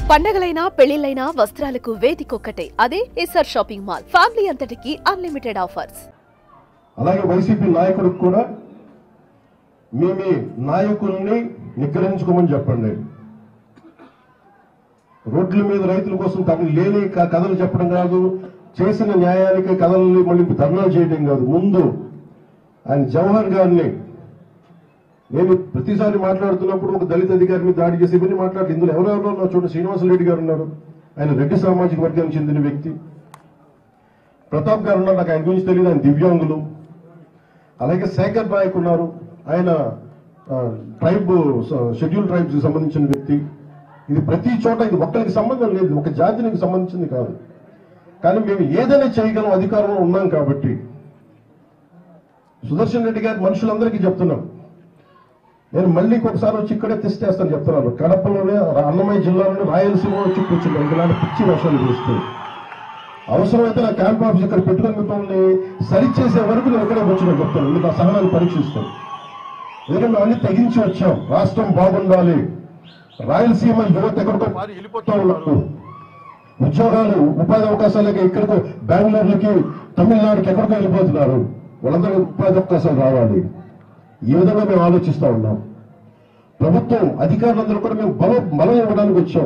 పండగలైనా పెళ్లిళ్లైనా వస్త్రాలకు వేదికొక్కటే అదే SR shopping mall. Family అంతటికి unlimited offers. అలాగే వైసీపీ నాయకుడికి కూడా మీ నాయకుల్ని నిగ్రహించుకోమని చెప్పండి. రోడ్ల మీద రైతుల కోసం లేని కథలు చెప్పడం కాదు, చేసిన న్యాయానికి కథల్ని మళ్ళీ ధర్నాలు చేయడం కాదు. ముందు ఆయన జవహర్ గారిని నేను ప్రతిసారి మాట్లాడుతున్నప్పుడు ఒక దళిత అధికారి మీద దాడి చేసి ఇవన్నీ మాట్లాడి ఇందులో ఎవరెవరో చూడండి. శ్రీనివాసరెడ్డి గారు ఉన్నారు, ఆయన రెడ్డి సామాజిక వర్గానికి చెందిన వ్యక్తి. ప్రతాప్ గారు ఉన్నారు, నాకు ఆయన గురించి తెలియదు, ఆయన దివ్యాంగులు. అలాగే శేఖర్ నాయక్ ఉన్నారు, ఆయన షెడ్యూల్ ట్రైబ్స్ కి సంబంధించిన వ్యక్తి. ఇది ప్రతి చోట ఇది ఒక్కరికి సంబంధం లేదు, ఒక జాతికి సంబంధించింది కాదు. కానీ మేము ఏదైనా చేయగలం అధికారంలో ఉన్నాం కాబట్టి సుదర్శన్ రెడ్డి గారి మనుషులందరికీ చెప్తున్నాం. నేను మళ్ళీ ఒకసారి వచ్చి ఇక్కడే టెస్ట్ చేస్తాను చెప్తున్నాను. కడపలోనే అన్నమయ్య జిల్లాలోనే రాయలసీమలో వచ్చి కూర్చున్నాను. ఇలాంటి పిచ్చి వర్షాలు కురుస్తాయి. అవసరమైతే నా క్యాంప్ ఆఫీస్ ఇక్కడ పెట్టుకుని మిమ్మల్ని సరిచేసే వరకు నేను ఇక్కడే కూర్చున్నాను చెప్తాను. మీకు ఆ సహనాన్ని పరీక్షిస్తాను. ఎందుకంటే మేము అన్ని తెగించి వచ్చాం. రాష్ట్రం బాగుండాలి. రాయలసీమ యువత ఎక్కడికో మారి వెళ్ళిపోతూ ఉన్నారు. ఉద్యోగాలు ఉపాధి అవకాశాలకి ఇక్కడికో బెంగళూరుకి తమిళనాడుకి ఎక్కడికో వెళ్ళిపోతున్నారు. వాళ్ళందరికీ ఉపాధి అవకాశాలు రావాలి. ఈ విధంగా మేము ఆలోచిస్తూ ఉన్నాం. ప్రభుత్వం అధికారులందరూ కూడా మేము బలం ఇవ్వడానికి వచ్చాం,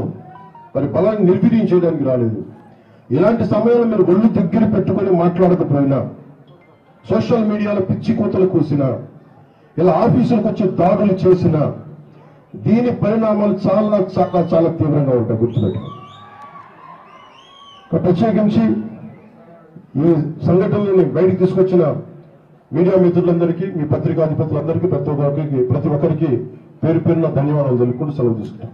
మరి బలాన్ని నిర్వీర్యం చేయడానికి రాలేదు. ఇలాంటి సమయంలో మీరు ఒళ్ళు దగ్గర పెట్టుకుని మాట్లాడకపోయినా, సోషల్ మీడియాలో పిచ్చి కూతలు కూసినా, ఇలా ఆఫీసులకు వచ్చి దాడులు చేసినా దీని పరిణామాలు చాలా చాలా చాలా తీవ్రంగా ఉంటాయి. గుర్తుపెట్టుకోండి. ప్రత్యేకించి ఈ సంఘటనని బయటకు తీసుకొచ్చిన మీడియా మిత్రులందరికీ, మీ పత్రికాధిపతులందరికీ, ప్రతి ఒక్కరికి పేరు పేరున ధన్యవాదాలు తెలుపుకుంటూ సెలవు తీసుకుంటాం.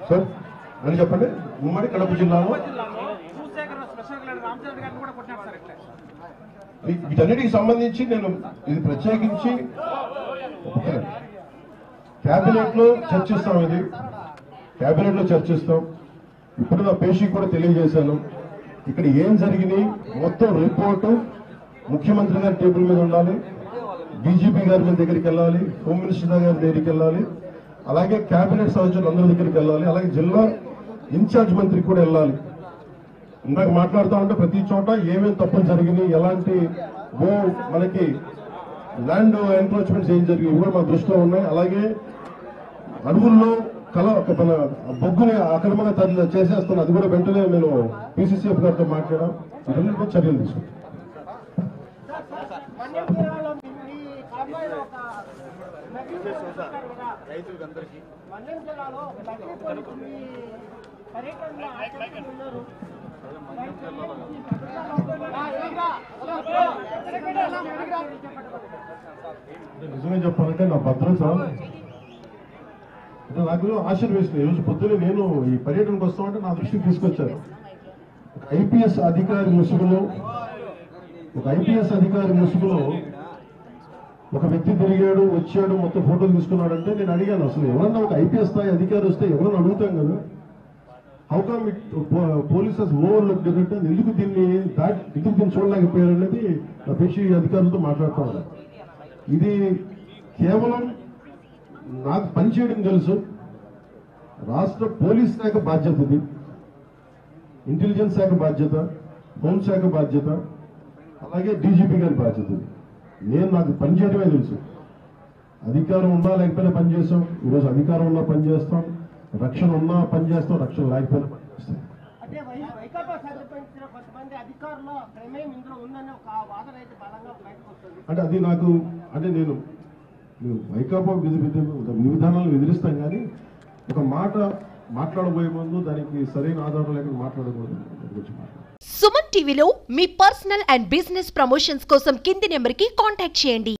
సార్ అని చెప్పండి. ఉమ్మడి కడప జిల్లాలో వీటన్నిటికి సంబంధించి నేను ఇది ప్రత్యేకించి కేబినెట్ లో చర్చిస్తాం. ఇది కేబినెట్ లో చర్చిస్తాం. ఇప్పుడు నా పేషీకి కూడా తెలియజేశాను. ఇక్కడ ఏం జరిగినాయి మొత్తం రిపోర్టు ముఖ్యమంత్రి గారి టేబుల్ మీద ఉండాలి, డీజీపీ గారి దగ్గరికి వెళ్ళాలి, హోమ్ మినిస్టర్ గారి దగ్గరికి వెళ్ళాలి, అలాగే కేబినెట్ సదస్సులు అందరి దగ్గరికి వెళ్ళాలి, అలాగే జిల్లా ఇన్ఛార్జ్ మంత్రికి కూడా వెళ్ళాలి. ఇందాక మాట్లాడుతూ ఉంటే ప్రతి చోట ఏమేమి తప్పులు జరిగినాయి, ఎలాంటి మనకి ల్యాండ్ ఎన్క్రోచ్మెంట్స్ ఏం జరిగాయి కూడా మా దృష్టిలో ఉన్నాయి. అలాగే అడవుల్లో మన బొగ్గుని అక్రమంగా చేసేస్తున్నా, అది కూడా వెంటనే నేను పీసీసీఎఫ్ గారితో మాట్లాడాం. ఇవన్నీ చర్యలు తీసుకుంటాం. నిజమే చెప్పాలంటే నా భద్రత నాకు ఆశీర్వేస్తుంది. ఈరోజు పొద్దున్నే నేను ఈ పర్యటనకు వస్తామంటే నా దృష్టికి తీసుకొచ్చారు. ఒక ఐపీఎస్ అధికారి ముసుగులో ఒక వ్యక్తి తిరిగాడు, వచ్చాడు, మొత్తం ఫోటోలు తీసుకున్నాడంటే నేను అడిగాను, అసలు ఎవరన్నా ఒక ఐపీఎస్ స్థాయి అధికారి వస్తే ఎవరన్నా అడుగుతాం కదా, how come it polices overlook అంటే ఎందుకు దీన్ని చూడలేకపోయారు అనేది నా పేషీ అధికారులతో మాట్లాడుతూ ఉన్నారు. ఇది కేవలం నాకు పనిచేయడం తెలుసు. రాష్ట్ర పోలీస్ శాఖ బాధ్యత ఇది, ఇంటెలిజెన్స్ శాఖ బాధ్యత, హోంశాఖ బాధ్యత, అలాగే డీజీపీ గారి బాధ్యత ఇది. నాకు పనిచేయడమే తెలుసు. అధికారం ఉన్నా లేకపోయినా పనిచేస్తాం. ఈరోజు అధికారం ఉన్నా పనిచేస్తాం, రక్షణ ఉన్నా పనిచేస్తాం, రక్షణ లేకపోయినా పనిచేస్తాం. అంటే అది నాకు అంటే నేను వైకాపా విధానాలను ఎదిరిస్తాం, కానీ ఒక మాట మాట్లాడబోయే ముందు దానికి సరైన ఆధారం లేకుండా మాట్లాడకూడదు. సుమన్ టీవీలో మీ పర్సనల్ అండ్ బిజినెస్ ప్రమోషన్స్ కోసం కింది నెంబర్కి కాంటాక్ట్ చేయండి.